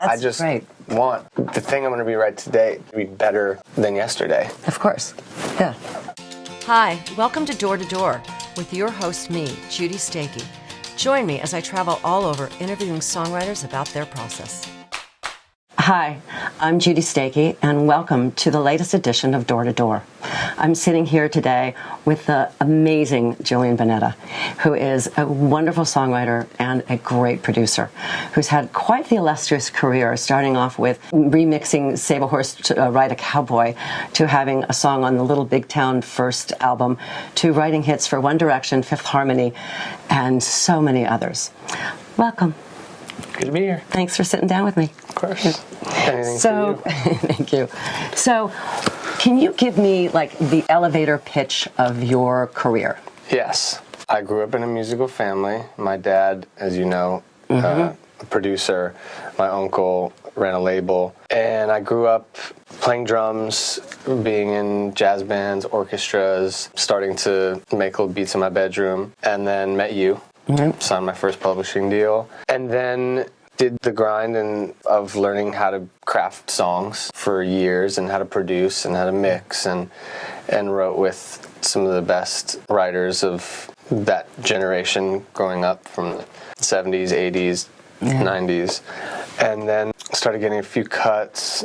I just want the thing I'm going to be right today to be better than yesterday. Of course. Yeah. Hi, welcome to Door to Door with your host, me, Judy Stakee. Join me as I travel all over interviewing songwriters about their process. Hi, I'm Judy Stakee, and welcome to the latest edition of Door to Door. I'm sitting here today with the amazing Julian Bunetta, who is a wonderful songwriter and a great producer, who's had quite the illustrious career, starting off with remixing Save a Horse to Ride a Cowboy, to having a song on the Little Big Town first album, to writing hits for One Direction, Fifth Harmony, and so many others. Welcome. Good to be here. Thanks for sitting down with me. Of course. Anything So, for you. thank you. So, can you give me like the elevator pitch of your career? Yes. I grew up in a musical family. My dad, as you know, a producer. My uncle ran a label. And I grew up playing drums, being in jazz bands, orchestras, starting to make little beats in my bedroom, and then met you. Signed my first publishing deal, and then did the grind of learning how to craft songs for years, and how to produce and how to mix, and wrote with some of the best writers of that generation growing up from the 70s, 80s, 90s, and then started getting a few cuts.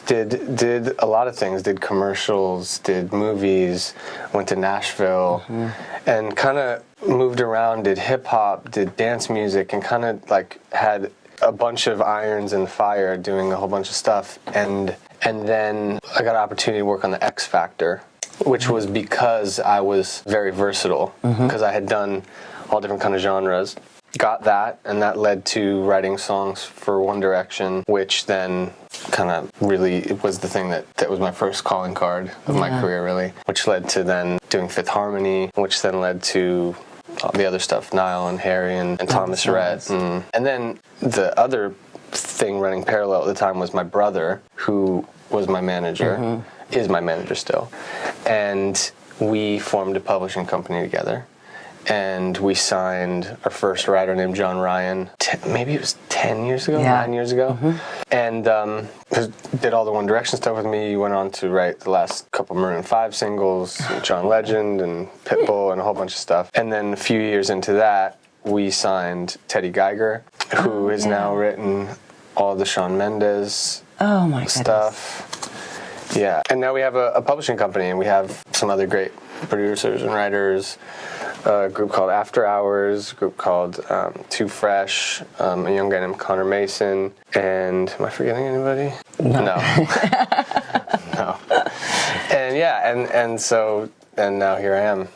Did a lot of things, did commercials, did movies, went to Nashville, and kind of moved around, did hip-hop, did dance music, and kind of like had a bunch of irons in the fire doing a whole bunch of stuff. And then I got an opportunity to work on the X Factor, which was because I was very versatile, because I had done all different kind of genres. Got that, and that led to writing songs for One Direction, which then kind of really, it was the thing that was my first calling card of my career, really, which led to then doing Fifth Harmony, which then led to all the other stuff, Niall and Harry and Thomas Rhett. And then the other thing running parallel at the time was my brother, who was my manager, is my manager still. And we formed a publishing company together. And we signed our first writer named John Ryan, maybe it was 10 years ago, 9 years ago. And did all the One Direction stuff with me. Went on to write the last couple Maroon 5 singles, John Legend and Pitbull and a whole bunch of stuff. And then a few years into that, we signed Teddy Geiger, who has now written all the Shawn Mendes stuff. Yeah, and now we have a publishing company, and we have some other great producers and writers. A group called After Hours, a group called Too Fresh, a young guy named Connor Mason, and am I forgetting anybody? No. No. And and now here I am.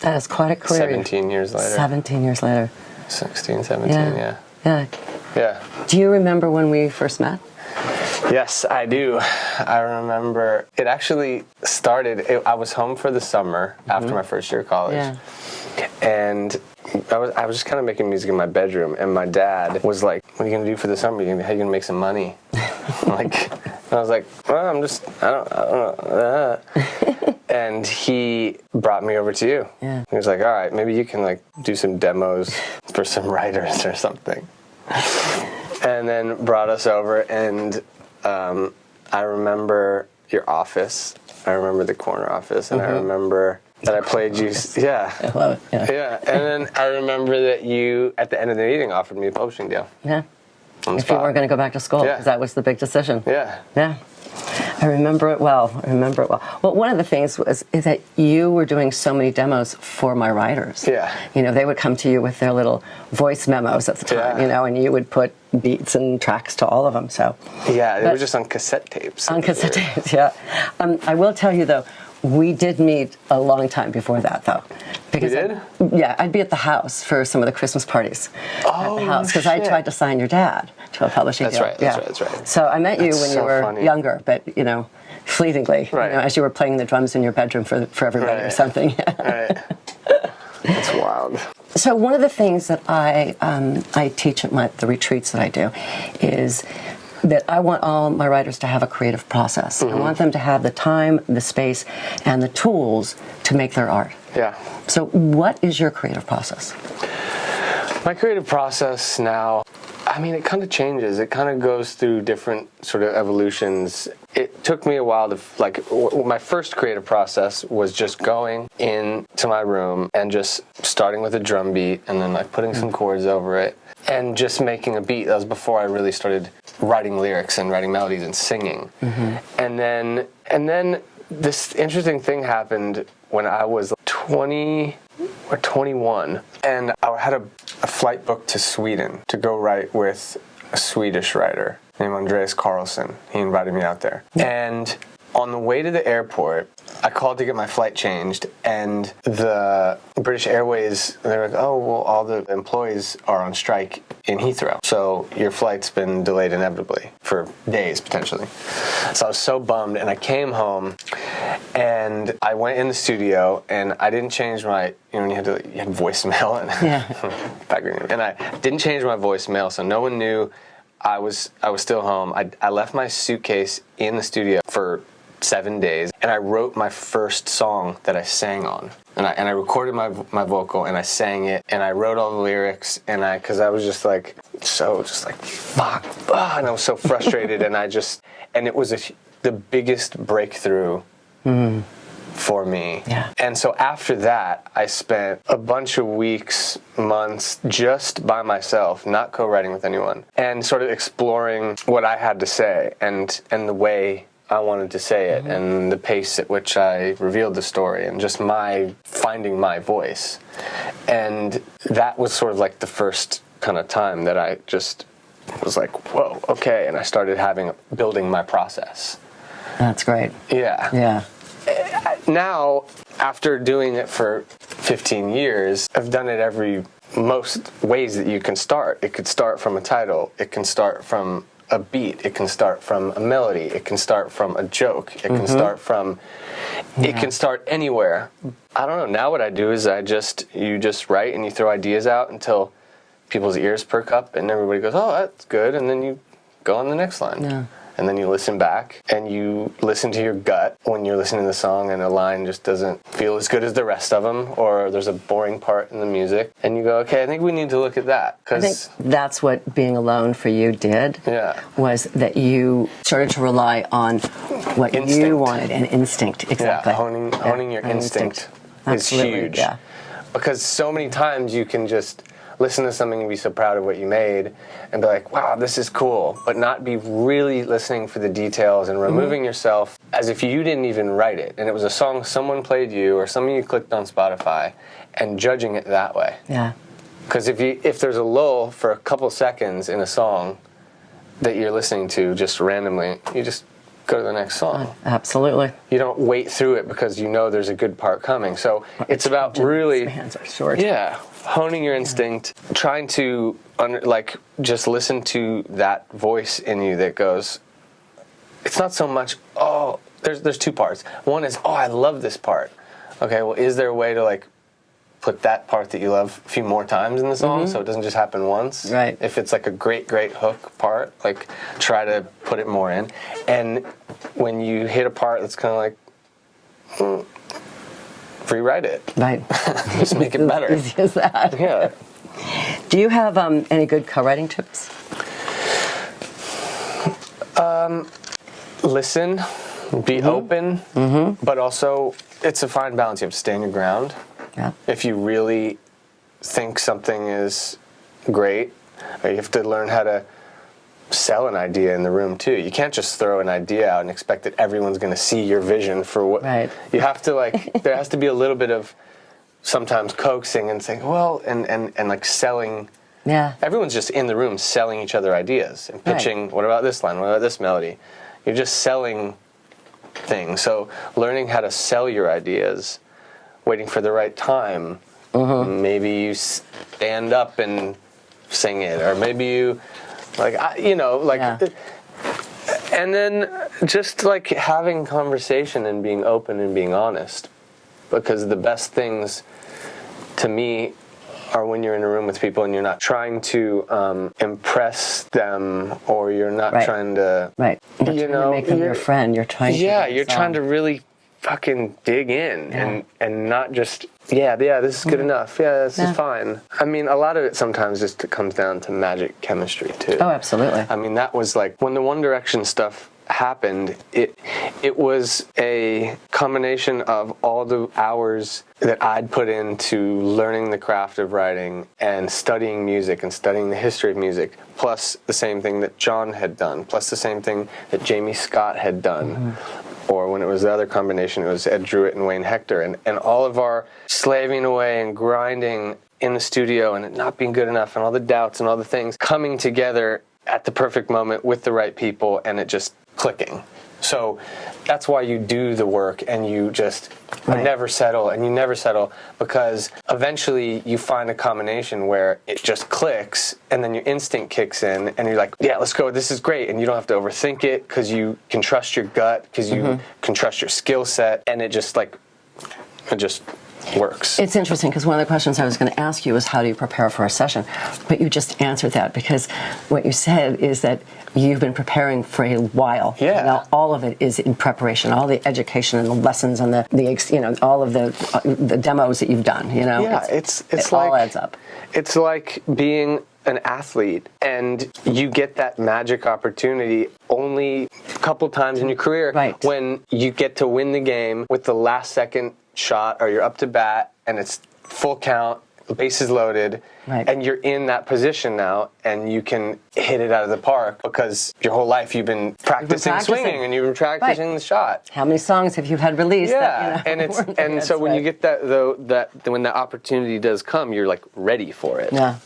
That is quite a career. 17 years later. 17 years later. 16, 17, yeah. Yeah. Do you remember when we first met? Yes, I do. I remember it actually started, I was home for the summer after my first year of college. Yeah. And I was just kind of making music in my bedroom, and my dad was like, "What are you gonna do for the summer? How are you gonna make some money?" And I was like, "Well, I don't know." And he brought me over to you. Yeah. He was like, "All right, maybe you can like do some demos for some writers or something." And then brought us over, and I remember your office. I remember the corner office, and I remember that I played you. Yeah. I love it. Yeah. And then I remember that you, at the end of the meeting, offered me a publishing deal. Yeah. If you were going to go back to school, because that was the big decision. Yeah. Yeah. I remember it well. Well, one of the things is that you were doing so many demos for my writers. Yeah. You know, they would come to you with their little voice memos at the time, you know, and you would put beats and tracks to all of them. So. Yeah, they were just on cassette tapes. On cassette tapes, yeah. I will tell you, though, we did meet a long time before that, though. Because you did? I'd be at the house for some of the Christmas parties at the house, because I tried to sign your dad to a publishing deal. That's right. So I met you when you were younger, but, you know, fleetingly, you know, as you were playing the drums in your bedroom for everybody or something. Right. That's wild. So one of the things that I teach at the retreats that I do is that I want all my writers to have a creative process. I want them to have the time, the space, and the tools to make their art. Yeah. So what is your creative process? My creative process now, I mean, it kind of changes. It kind of goes through different sort of evolutions. It took me a while to, like, my first creative process was just going into my room and just starting with a drum beat and then like putting some chords over it and just making a beat. That was before I really started writing lyrics and writing melodies and singing. And then this interesting thing happened when I was 20 or 21, and I had a flight booked to Sweden to go write with a Swedish writer named Andreas Carlson. He invited me out there. And on the way to the airport, I called to get my flight changed, and the British Airways, they're like, oh, well, all the employees are on strike in Heathrow, so your flight's been delayed inevitably for days, potentially. So I was so bummed, and I came home, and I went in the studio, and I didn't change my, you had voicemail, and I didn't change my voicemail, so no one knew I was still home. I left my suitcase in the studio for 7 days, and I wrote my first song that I sang on, and I recorded my vocal, and I sang it, and I wrote all the lyrics, and because I was just like fuck, and I was so frustrated, and it was the biggest breakthrough for me. Yeah. And so after that, I spent a bunch of weeks, months just by myself, not co-writing with anyone, and sort of exploring what I had to say and the way I wanted to say it and the pace at which I revealed the story and just finding my voice. And that was sort of like the first kind of time that I just was like, whoa, okay. And I started building my process. That's great. Yeah. Yeah. Now, after doing it for 15 years, I've done it most ways that you can start. It could start from a title. It can start from a beat. It can start from a melody. It can start from a joke. It can start from, it can start anywhere. I don't know. Now what I do is you just write and you throw ideas out until people's ears perk up and everybody goes, oh, that's good. And then you go on the next line. Yeah. And then you listen back and you listen to your gut when you're listening to the song and a line just doesn't feel as good as the rest of them, or there's a boring part in the music, and you go, okay, I think we need to look at that. I think that's what being alone for you did. Yeah. Was that you started to rely on what you wanted and instinct. Exactly. Yeah, honing your instinct is huge. Yeah. Because so many times you can just listen to something and be so proud of what you made and be like, wow, this is cool, but not be really listening for the details and removing yourself as if you didn't even write it. And it was a song someone played you or something you clicked on Spotify and judging it that way. Yeah. Because if there's a lull for a couple seconds in a song that you're listening to just randomly, you just go to the next song. Absolutely. You don't wait through it because you know there's a good part coming. So it's about really, hands are short. Yeah, honing your instinct, trying to just listen to that voice in you that goes, it's not so much, oh, there's two parts. One is, oh, I love this part. Okay, well, is there a way to put that part that you love a few more times in the song so it doesn't just happen once? Right. If it's a great hook part, try to put it more in. And when you hit a part that's kind of rewrite it. Right. Just make it better. As easy as that. Yeah. Do you have any good co-writing tips? Listen, be open, but also it's a fine balance. You have to stand your ground. Yeah. If you really think something is great, you have to learn how to sell an idea in the room too. You can't just throw an idea out and expect that everyone's going to see your vision for what. Right. You have to there has to be a little bit of sometimes coaxing and saying, well, and selling. Yeah. Everyone's just in the room selling each other ideas and pitching. Right. What about this line? What about this melody? You're just selling things. So learning how to sell your ideas, waiting for the right time. Maybe you stand up and sing it, or maybe you. And then just having conversation and being open and being honest, because the best things to me are when you're in a room with people and you're not trying to impress them, or you're not trying to You're trying to make them your friend. You're trying to you're trying to really fucking dig in and not just, this is good enough. Yeah, this is fine. I mean, a lot of it sometimes just comes down to magic chemistry, too. Oh, absolutely. I mean, that was like, when the One Direction stuff happened, it was a combination of all the hours that I'd put into learning the craft of writing and studying music and studying the history of music, plus the same thing that John had done, plus the same thing that Jamie Scott had done. Or when it was the other combination, it was Ed Druitt and Wayne Hector, and all of our slaving away and grinding in the studio and it not being good enough and all the doubts and all the things coming together at the perfect moment with the right people and it just clicking. So that's why you do the work and you just never settle, and you never settle because eventually you find a combination where it just clicks and then your instinct kicks in and you're like, yeah, let's go, this is great, and you don't have to overthink it because you can trust your gut, because you can trust your skill set, and it just works. It's interesting because one of the questions I was going to ask you was how do you prepare for a session, but you just answered that because what you said is that you've been preparing for a while. Yeah. Now all of it is in preparation, all the education and the lessons and the all of the demos that you've done. Yeah, it like, all adds up. It's like being an athlete and you get that magic opportunity only a couple times in your career when you get to win the game with the last second shot, or you're up to bat and it's full count, bases loaded, and you're in that position now and you can hit it out of the park because your whole life you've been practicing swinging and you've been practicing the shot. How many songs have you had released? Yeah, and so when you get that when that opportunity does come, you're like ready for it. Yeah.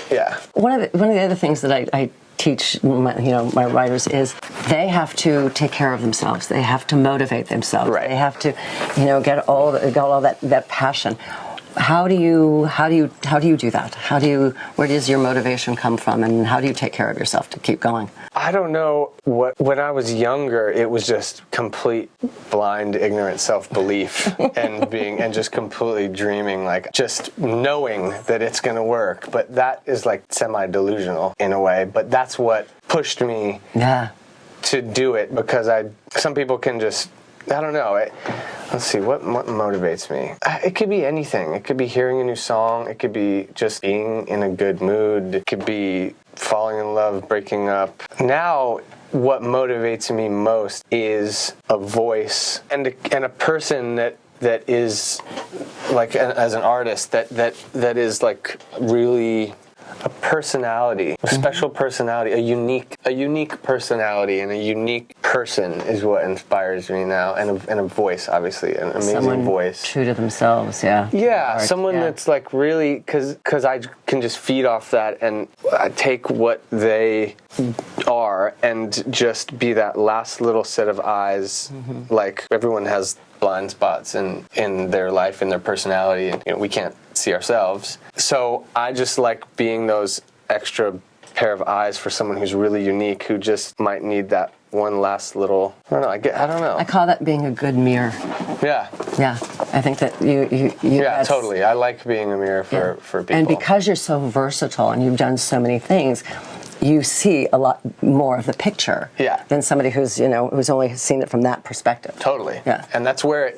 Yeah. One of the other things that I teach my writers is they have to take care of themselves. They have to motivate themselves. Right. They have to get all that passion. How do you do that? Where does your motivation come from, and how do you take care of yourself to keep going? I don't know. When I was younger, it was just complete blind, ignorant self-belief and just completely dreaming, like just knowing that it's going to work. But that is like semi-delusional in a way. But that's what pushed me to do it, because some people can just, I don't know. Let's see, what motivates me? It could be anything. It could be hearing a new song. It could be just being in a good mood. It could be falling in love, breaking up. Now, what motivates me most is a voice and a person that is like, as an artist, that is like really a personality, a special personality, a unique personality, and a unique person is what inspires me now, and a voice, obviously, an amazing voice. True to themselves, yeah. Yeah, someone that's like really, because I can just feed off that and I take what they are and just be that last little set of eyes. Like everyone has blind spots in their life, in their personality, and we can't see ourselves. So I just like being those extra pair of eyes for someone who's really unique, who just might need that one last little, I don't know. I call that being a good mirror. Yeah. Yeah. I think that you yeah, totally. I like being a mirror for people. And because you're so versatile and you've done so many things, you see a lot more of the picture than somebody who's only seen it from that perspective. Totally. Yeah. And that's where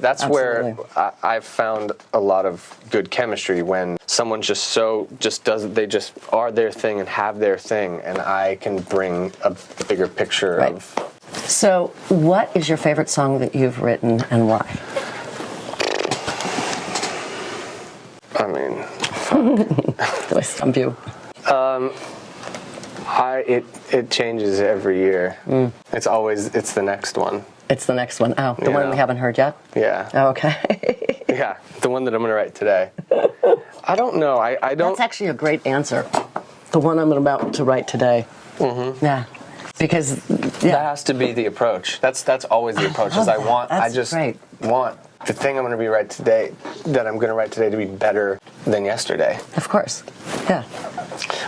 I've found a lot of good chemistry, when someone they just are their thing and have their thing, and I can bring a bigger picture of. So, what is your favorite song that you've written and why? I mean, fuck. Do I stump you? It changes every year. It's the next one. It's the next one. Oh, the one we haven't heard yet? Yeah. Oh, okay. Yeah, the one that I'm going to write today. I don't know. I don't. That's actually a great answer. The one I'm about to write today. Mm-hmm. Yeah. Because that has to be the approach. That's always the approach. I want the thing I'm going to write today to be better than yesterday. Of course. Yeah.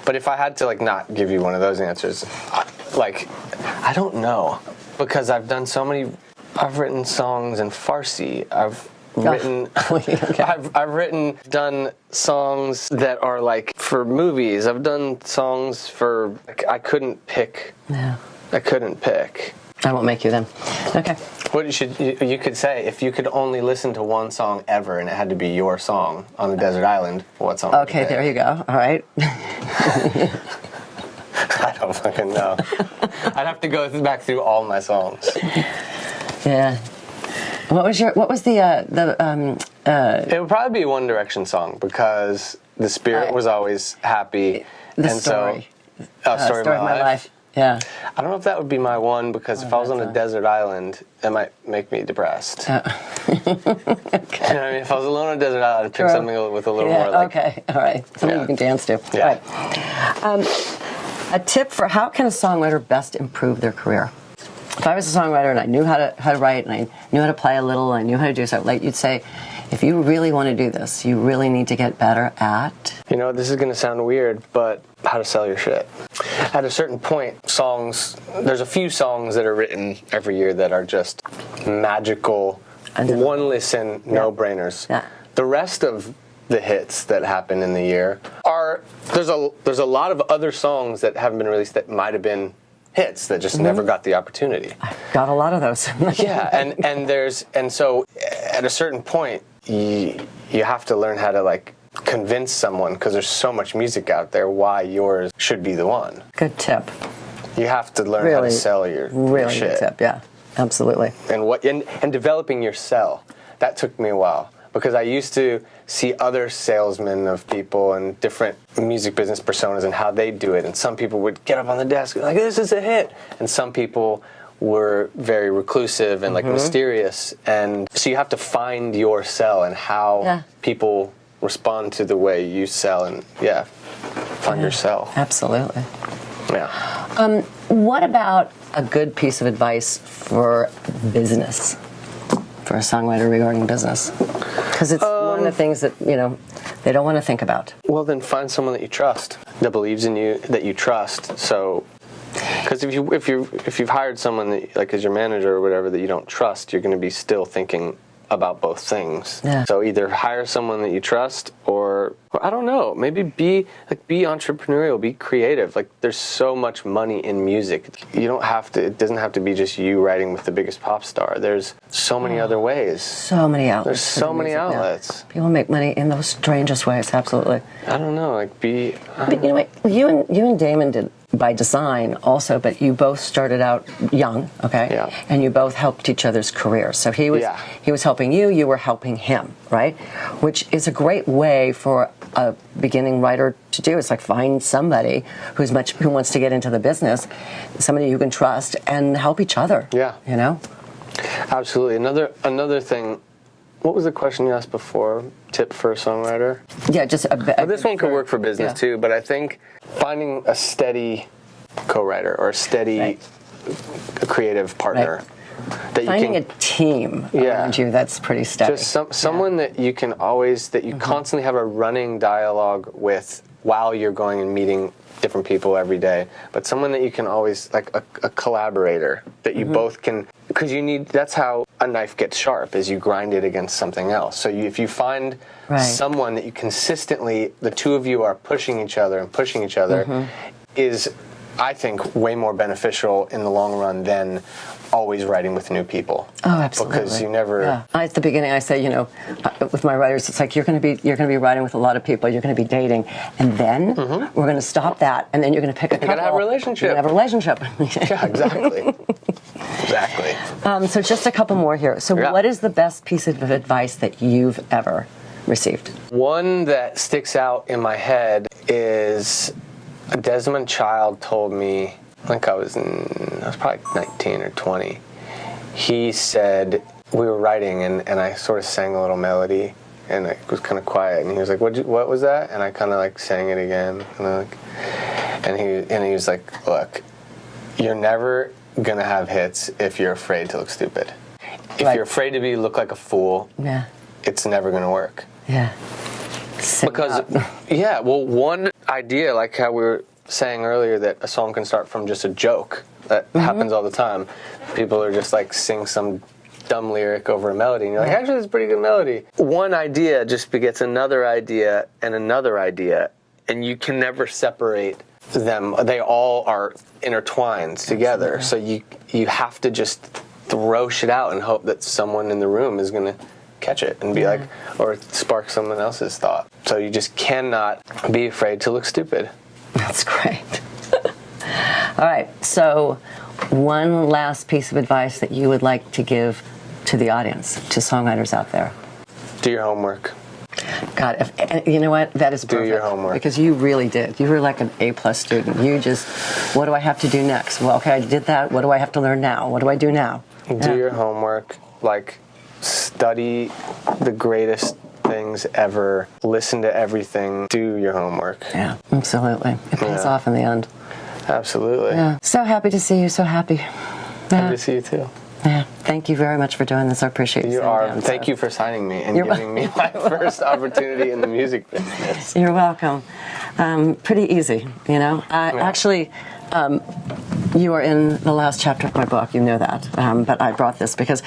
But if I had to not give you one of those answers, I don't know, because I've done so many. I've written songs in Farsi. I've done songs that are for movies. I've done songs for I couldn't pick. Yeah. I couldn't pick. I won't make you then. Okay. What you could say, if you could only listen to one song ever and it had to be your song on a desert island, what song would you pick? There you go. All right. I don't fucking know. I'd have to go back through all my songs. Yeah. What was the It would probably be a One Direction song because the spirit was always happy. Story. Story of My Life. Yeah. I don't know if that would be my one because if I was on a desert island, it might make me depressed. Okay. You know what I mean? If I was alone on a desert island, I'd pick something with a little more like... Okay, all right. Something you can dance to. Yeah. All right. A tip for how can a songwriter best improve their career? If I was a songwriter and I knew how to write and I knew how to play a little and I knew how to do so, like you'd say, if you really want to do this, you really need to get better at... You know, this is going to sound weird, but how to sell your shit. At a certain point, there's a few songs that are written every year that are just magical, one listen, no-brainers. Yeah. The rest of the hits that happen in the year there's a lot of other songs that haven't been released that might have been hits that just never got the opportunity. I've got a lot of those. Yeah, and so at a certain point, you have to learn how to like convince someone, because there's so much music out there, why yours should be the one. Good tip. You have to learn how to sell your shit. Good tip, yeah, absolutely. And developing your sell, that took me a while, because I used to see other salesmen of people and different music business personas and how they do it, and some people would get up on the desk and like, this is a hit, and some people were very reclusive and like mysterious, and so you have to find your sell and how people respond to the way you sell, and find your sell. Absolutely. Yeah. What about a good piece of advice for business, for a songwriter regarding business? Because it's one of the things that, they don't want to think about. Well, then find someone that you trust, that believes in you, that you trust. So, because if you've hired someone that, like as your manager or whatever, that you don't trust, you're going to be still thinking about both things. Yeah. So either hire someone that you trust, or I don't know, maybe be entrepreneurial, be creative. Like there's so much money in music. You don't have to. It doesn't have to be just you writing with the biggest pop star. There's so many other ways. So many outlets. There's so many outlets. Now. People make money in those strangest ways. Absolutely. I don't know. But you know what? You and Damon did by design also, but you both started out young, okay? Yeah. And you both helped each other's careers. So he was helping you, you were helping him, right? Which is a great way for a beginning writer to do. It's like find somebody who wants to get into the business, somebody you can trust, and help each other. Yeah. Absolutely. Another thing. What was the question you asked before? Tip for a songwriter? Yeah, just this one could work for business too, but I think finding a steady co-writer or a steady creative partner that finding you can, a team around you that's pretty steady. Just someone that you can always constantly have a running dialogue with while you're going and meeting different people every day, but someone that you can always, like a collaborator that you both can, because that's how a knife gets sharp, is you grind it against something else. So if you find someone that you consistently, the two of you are pushing each other is, I think, way more beneficial in the long run than always writing with new people. Oh, absolutely. Because you never. Yeah. At the beginning, I say, with my writers, it's like you're going to be writing with a lot of people. You're going to be dating, and then we're going to stop that, and then you're going to pick a couple. You're going to have a relationship. You're going to have a relationship. Yeah, exactly. Exactly. So just a couple more here. So what is the best piece of advice that you've ever received? One that sticks out in my head is Desmond Child told me, I think I was probably 19 or 20. He said, we were writing and I sort of sang a little melody and it was kind of quiet, and he was like, what was that? And I kind of like sang it again, and he was like, look, you're never gonna have hits if you're afraid to look stupid. If you're afraid to look like a fool, it's never gonna work. Yeah. Because one idea, like how we were saying earlier, that a song can start from just a joke. That happens all the time. People are just like sing some dumb lyric over a melody, and you're like, actually, it's a pretty good melody. One idea just begets another idea and another idea, and you can never separate them. They all are intertwined together. So you have to just throw shit out and hope that someone in the room is going to catch it and be like, or spark someone else's thought. So you just cannot be afraid to look stupid. That's great. All right, so one last piece of advice that you would like to give to the audience, to songwriters out there. Do your homework. God, you know what? That is perfect. Do your homework. Because you really did. You were like an A+ student. You just, what do I have to do next? Well, okay, I did that. What do I have to learn now? What do I do now? Do your homework. Like, study the greatest things ever. Listen to everything. Do your homework. Yeah, absolutely. It pays off in the end. Absolutely. Yeah. So happy to see you. So happy. Yeah. Happy to see you too. Yeah. Thank you very much for doing this. I appreciate you. Thank you for signing me and giving me my first opportunity in the music business. You're welcome. Pretty easy, you know. Actually, you are in the last chapter of my book. You know that. But I brought this because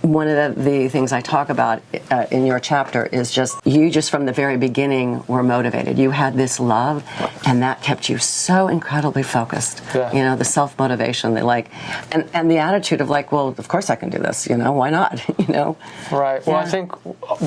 one of the things I talk about in your chapter is just you just from the very beginning were motivated. You had this love, and that kept you so incredibly focused. Yeah. You know, the self-motivation, and the attitude of like, well, of course I can do this. You know, why not? You know. Right. Well, I think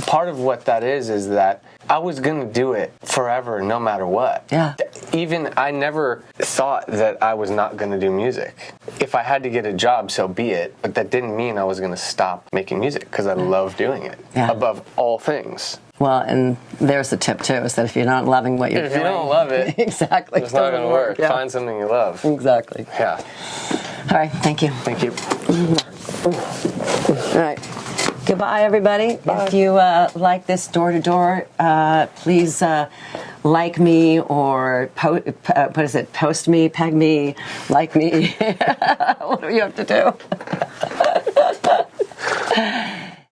part of what that is that I was going to do it forever, no matter what. Yeah. Even I never thought that I was not going to do music. If I had to get a job, so be it. But that didn't mean I was going to stop making music because I love doing it above all things. Well, and there's the tip too: is that if you're not loving what you're doing, if you don't love it, exactly, it's not going to work. Yeah. Find something you love. Exactly. Yeah. All right. Thank you. Thank you. All right. Goodbye, everybody. Bye. If you like this door-to-door, please like me or post me, peg me, like me. What do you have to do?